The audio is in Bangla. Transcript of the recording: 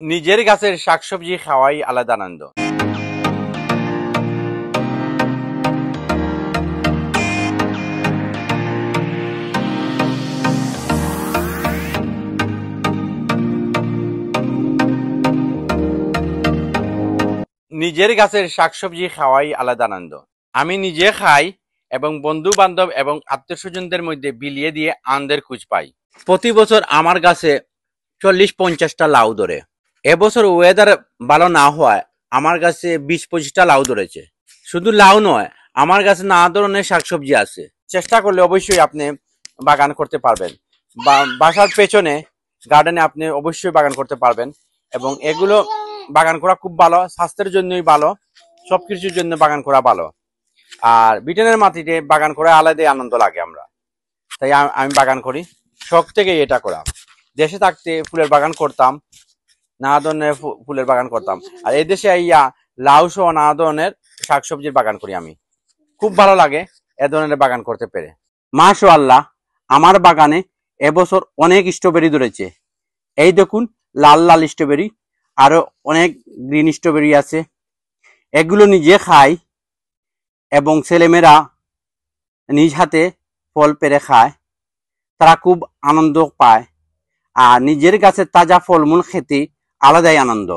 নিজের গাছের শাকসবজি খাওয়াই আলাদা আনন্দ। নিজের গাছের শাকসবজি খাওয়াই আলাদা আনন্দ। আমি নিজে খাই এবং বন্ধু বান্ধব এবং আত্মীয় স্বজনদের মধ্যে বিলিয়ে দিয়ে আনন্দের খোঁজ পাই। প্রতি বছর আমার গাছে 40-50টা লাউ ধরে। এবছর ওয়েদার ভালো না হওয়ায় আমার কাছে 20-25টা লাউ ধরেছে। শুধু লাউ নয়, আমার কাছে নানা ধরনের শাকসবজি আছে। চেষ্টা করলে অবশ্যই আপনি বাগান করতে পারবেন, বা বাসার পেছনে গার্ডেনে আপনি অবশ্যই বাগান করতে পারবেন। এবং এগুলো বাগান করা খুব ভালো, স্বাস্থ্যের জন্যই ভালো, সবকিছুর জন্য বাগান করা ভালো। আর ব্রিটেনের মাটিতে বাগান করে আলাদাই আনন্দ লাগে আমরা, তাই আমি বাগান করি। শখ থেকে এটা করা। দেশে থাকতে ফুলের বাগান করতাম, নানা ধরনের ফুলের বাগান করতাম। আর এই দেশে আইয়া লাউ সহ নানা ধরনের শাকসবজির বাগান করি আমি। খুব ভালো লাগে এ ধরনের বাগান করতে পেরে। মাশাআল্লাহ, আমার বাগানে এবছর অনেক স্ট্রবেরি ধরেছে। এই দেখুন, লাল লাল স্ট্রবেরি, আরো অনেক গ্রিন স্ট্রবেরি আছে। এগুলো নিজে খাই এবং ছেলেমেয়েরা নিজ হাতে ফল পেড়ে খায়, তারা খুব আনন্দ পায়। আর নিজের গাছের তাজা ফলমূল খেতে আলাদাই আনন্দ।